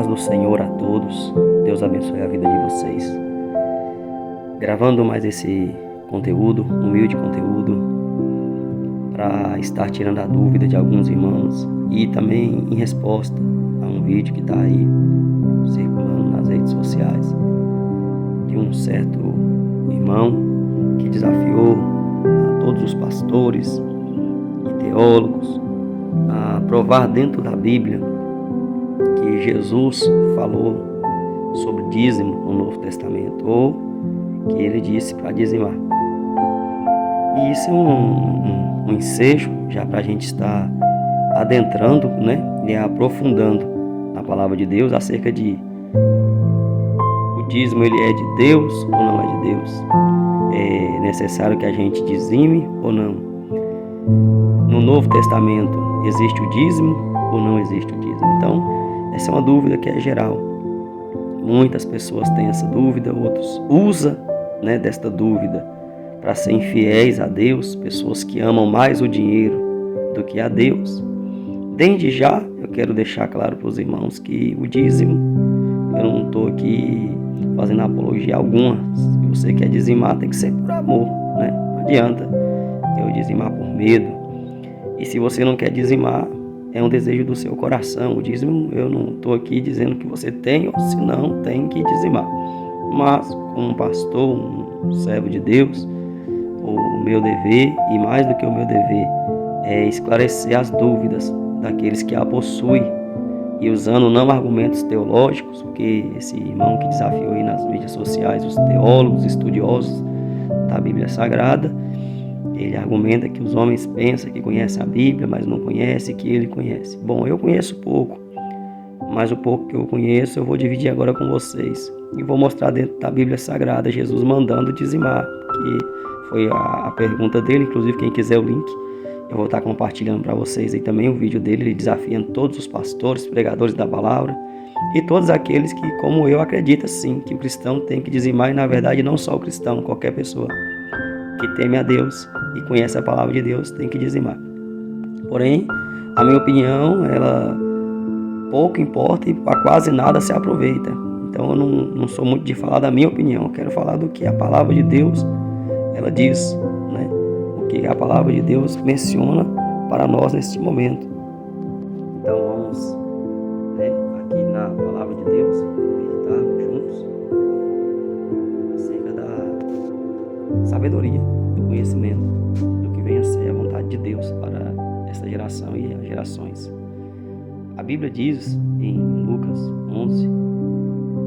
paz do Senhor a todos. Deus abençoe a vida de vocês. Gravando mais esse conteúdo, humilde conteúdo, para estar tirando a dúvida de alguns irmãos e também em resposta a um vídeo que está aí circulando nas redes sociais de um certo irmão que desafiou a todos os pastores e teólogos a provar dentro da Bíblia que Jesus falou sobre dízimo no Novo Testamento, ou que ele disse para dizimar. E isso é um ensejo já para a gente estar adentrando, e aprofundando na palavra de Deus acerca de o dízimo, ele é de Deus ou não é de Deus? É necessário que a gente dizime ou não? No Novo Testamento existe o dízimo ou não existe o dízimo? Então, essa é uma dúvida que é geral. Muitas pessoas têm essa dúvida, outros usam desta dúvida para ser infiéis a Deus, pessoas que amam mais o dinheiro do que a Deus. Desde já, eu quero deixar claro para os irmãos que o dízimo, eu não estou aqui fazendo apologia alguma. Se você quer dizimar, tem que ser por amor, Não adianta eu dizimar por medo. E se você não quer dizimar, é um desejo do seu coração. O dízimo, eu não estou aqui dizendo que você tem ou se não tem que dizimar. Mas, como um pastor, um servo de Deus, o meu dever, e mais do que o meu dever, é esclarecer as dúvidas daqueles que a possuem, e usando não argumentos teológicos, porque esse irmão que desafiou aí nas mídias sociais os teólogos, estudiosos da Bíblia Sagrada, ele argumenta que os homens pensam que conhecem a Bíblia, mas não conhecem, que ele conhece. Bom, eu conheço pouco, mas o pouco que eu conheço eu vou dividir agora com vocês. E vou mostrar dentro da Bíblia Sagrada Jesus mandando dizimar, que foi a pergunta dele. Inclusive, quem quiser o link, eu vou estar compartilhando para vocês aí também o vídeo dele, ele desafiando todos os pastores, pregadores da palavra e todos aqueles que, como eu, acreditam sim, que o cristão tem que dizimar. E na verdade não só o cristão, qualquer pessoa que teme a Deus e conhece a palavra de Deus tem que dizimar. Porém, a minha opinião, ela pouco importa e para quase nada se aproveita. Então eu não sou muito de falar da minha opinião, eu quero falar do que a palavra de Deus ela diz, o que a palavra de Deus menciona para nós neste momento. Então vamos aqui na palavra de Deus meditarmos juntos acerca da sabedoria, do conhecimento, do que vem a ser a vontade de Deus para esta geração e as gerações. A Bíblia diz em Lucas 11,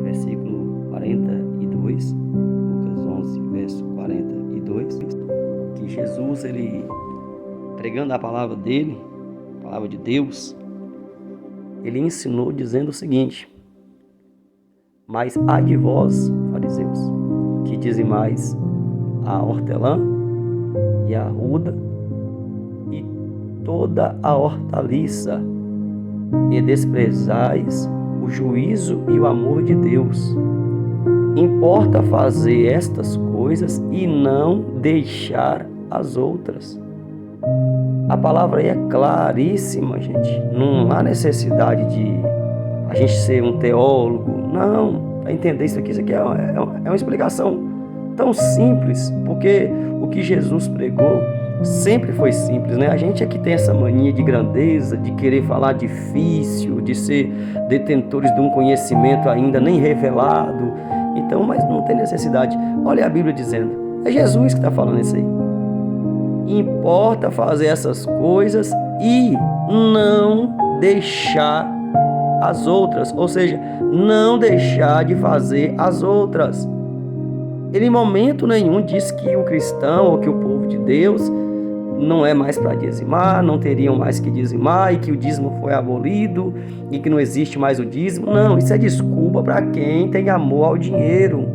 versículo 42, Lucas 11, verso 42, que Jesus, ele pregando a palavra dele, a palavra de Deus, ele ensinou dizendo o seguinte: mas ai de vós, fariseus, que dizimais a hortelã e a arruda e toda a hortaliça, e desprezais o juízo e o amor de Deus. Importa fazer estas coisas e não deixar as outras. A palavra aí é claríssima, gente. Não há necessidade de a gente ser um teólogo. Não, para entender isso aqui é uma explicação tão simples, porque o que Jesus pregou sempre foi simples, A gente é que tem essa mania de grandeza, de querer falar difícil, de ser detentores de um conhecimento ainda nem revelado. Então, mas não tem necessidade. Olha a Bíblia dizendo, é Jesus que está falando isso aí. Importa fazer essas coisas e não deixar as outras, ou seja, não deixar de fazer as outras. Ele em momento nenhum disse que o cristão ou que o povo de Deus não é mais para dizimar, não teriam mais que dizimar, e que o dízimo foi abolido e que não existe mais o dízimo. Não, isso é desculpa para quem tem amor ao dinheiro,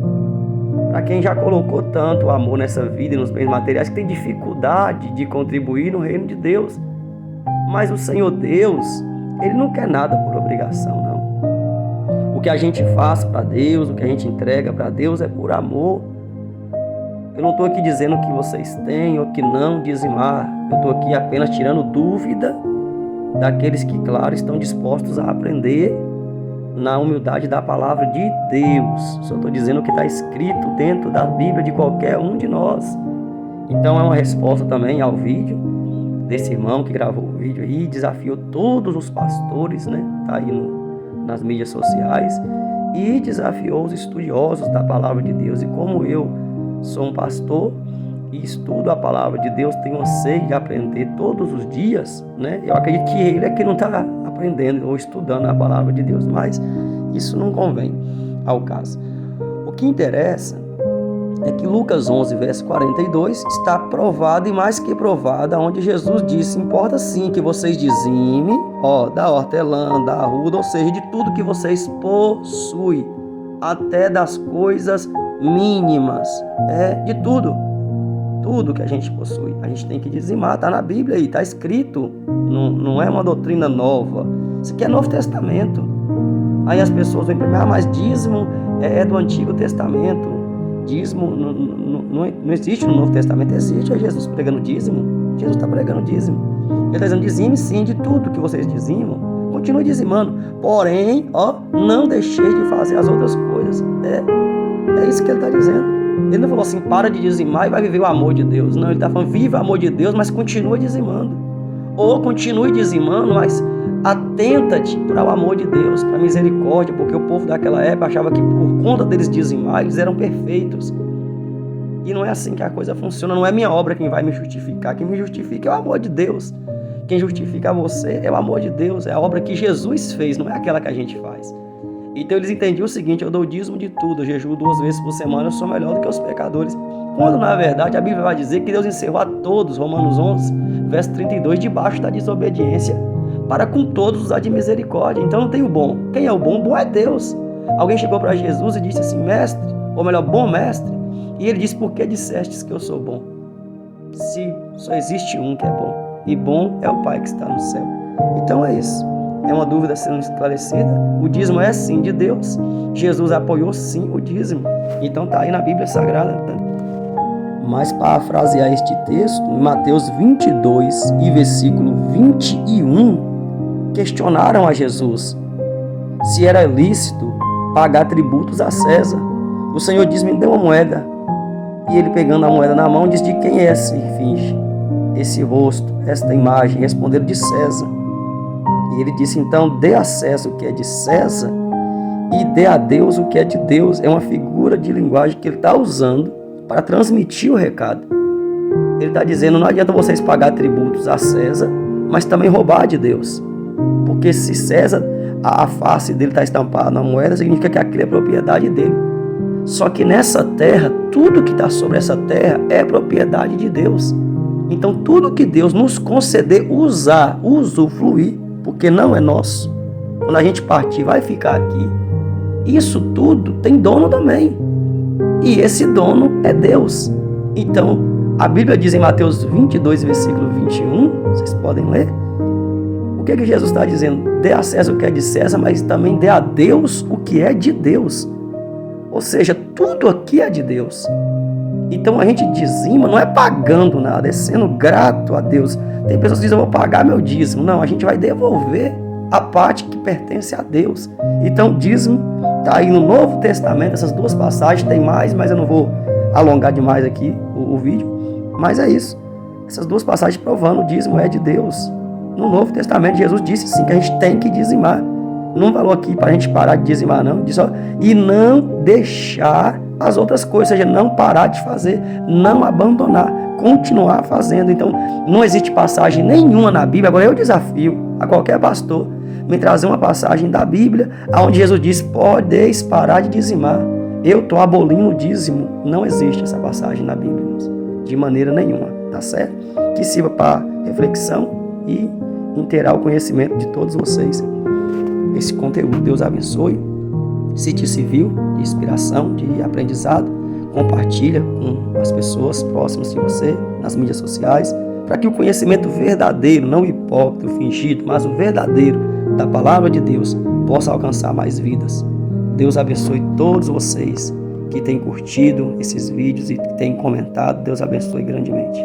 para quem já colocou tanto amor nessa vida e nos bens materiais que tem dificuldade de contribuir no reino de Deus. Mas o Senhor Deus, ele não quer nada por obrigação, não. O que a gente faz para Deus, o que a gente entrega para Deus é por amor. Eu não estou aqui dizendo que vocês têm ou que não dizimar. Eu estou aqui apenas tirando dúvida daqueles que, claro, estão dispostos a aprender na humildade da palavra de Deus. Só estou dizendo o que está escrito dentro da Bíblia de qualquer um de nós. Então é uma resposta também ao vídeo desse irmão que gravou o vídeo aí, desafiou todos os pastores, né? Tá aí nas mídias sociais, e desafiou os estudiosos da palavra de Deus. E como eu sou um pastor e estudo a palavra de Deus, tenho uma sede de aprender todos os dias, né? Eu acredito que ele é que não está aprendendo ou estudando a palavra de Deus, mas isso não convém ao caso. O que interessa é que Lucas 11, verso 42, está provado e mais que provado, onde Jesus disse: importa sim que vocês dizimem, da hortelã, da arruda, ou seja, de tudo que vocês possuem, até das coisas mínimas, de tudo que a gente possui, a gente tem que dizimar. Está na Bíblia aí, está escrito, não é uma doutrina nova, isso aqui é Novo Testamento. Aí as pessoas vêm para mim: mas dízimo é do Antigo Testamento. Dízimo não existe no Novo Testamento. Existe. É Jesus pregando dízimo. Jesus está pregando dízimo. Ele está dizendo: dizime sim de tudo que vocês dizimam. Continue dizimando. Porém, não deixeis de fazer as outras coisas. É isso que ele está dizendo. Ele não falou assim: para de dizimar e vai viver o amor de Deus. Não, ele está falando: vive o amor de Deus, mas continua dizimando. Ou continue dizimando, mas atenta-te para o amor de Deus, para a misericórdia, porque o povo daquela época achava que por conta deles dizimar, eles eram perfeitos. E não é assim que a coisa funciona. Não é minha obra quem vai me justificar. Quem me justifica é o amor de Deus. Quem justifica você é o amor de Deus. É a obra que Jesus fez, não é aquela que a gente faz. Então eles entendiam o seguinte: eu dou o dízimo de tudo, eu jejuo 2 vezes por semana, eu sou melhor do que os pecadores. Quando na verdade a Bíblia vai dizer que Deus encerrou a todos, Romanos 11, verso 32, debaixo da desobediência, para com todos usar de misericórdia. Então não tem o bom. Quem é o bom? O bom é Deus. Alguém chegou para Jesus e disse assim: mestre, ou melhor, bom mestre. E ele disse: por que dissestes que eu sou bom? Se só existe um que é bom, e bom é o Pai que está no céu. Então é isso. É uma dúvida sendo esclarecida. O dízimo é sim de Deus. Jesus apoiou sim o dízimo. Então está aí na Bíblia Sagrada. Mas para parafrasear este texto, em Mateus 22 e versículo 21, questionaram a Jesus se era lícito pagar tributos a César. O Senhor disse: me dê uma moeda. E ele, pegando a moeda na mão, disse: de quem é esse finge, esse rosto, esta imagem? Responderam: de César. E ele disse: então dê a César o que é de César e dê a Deus o que é de Deus. É uma figura de linguagem que ele está usando para transmitir o recado. Ele está dizendo: não adianta vocês pagar tributos a César, mas também roubar de Deus. Porque se César, a face dele está estampada na moeda, significa que aquilo é propriedade dele. Só que nessa terra, tudo que está sobre essa terra é propriedade de Deus. Então tudo que Deus nos conceder usar, usufruir, porque não é nosso, quando a gente partir vai ficar aqui, isso tudo tem dono também. E esse dono é Deus. Então a Bíblia diz em Mateus 22, versículo 21, vocês podem ler. O que Jesus está dizendo? Dê a César o que é de César, mas também dê a Deus o que é de Deus. Ou seja, tudo aqui é de Deus. Então a gente dizima, não é pagando nada, é sendo grato a Deus. Tem pessoas que dizem: eu vou pagar meu dízimo. Não, a gente vai devolver a parte que pertence a Deus. Então dízimo está aí no Novo Testamento, essas 2 passagens, tem mais, mas eu não vou alongar demais aqui o vídeo. Mas é isso, essas 2 passagens provando o dízimo é de Deus. No Novo Testamento Jesus disse sim que a gente tem que dizimar. Não falou aqui para a gente parar de dizimar, não. Disse, e não deixar as outras coisas, ou seja, não parar de fazer, não abandonar, continuar fazendo. Então, não existe passagem nenhuma na Bíblia. Agora eu desafio a qualquer pastor me trazer uma passagem da Bíblia onde Jesus diz: podeis parar de dizimar. Eu estou abolindo o dízimo. Não existe essa passagem na Bíblia, de maneira nenhuma, tá certo? Que sirva para reflexão e inteirar o conhecimento de todos vocês. Esse conteúdo, Deus abençoe. Se te serviu de inspiração, de aprendizado, compartilha com as pessoas próximas de você, nas mídias sociais, para que o conhecimento verdadeiro, não hipócrita, fingido, mas o verdadeiro da palavra de Deus possa alcançar mais vidas. Deus abençoe todos vocês que têm curtido esses vídeos e que têm comentado. Deus abençoe grandemente.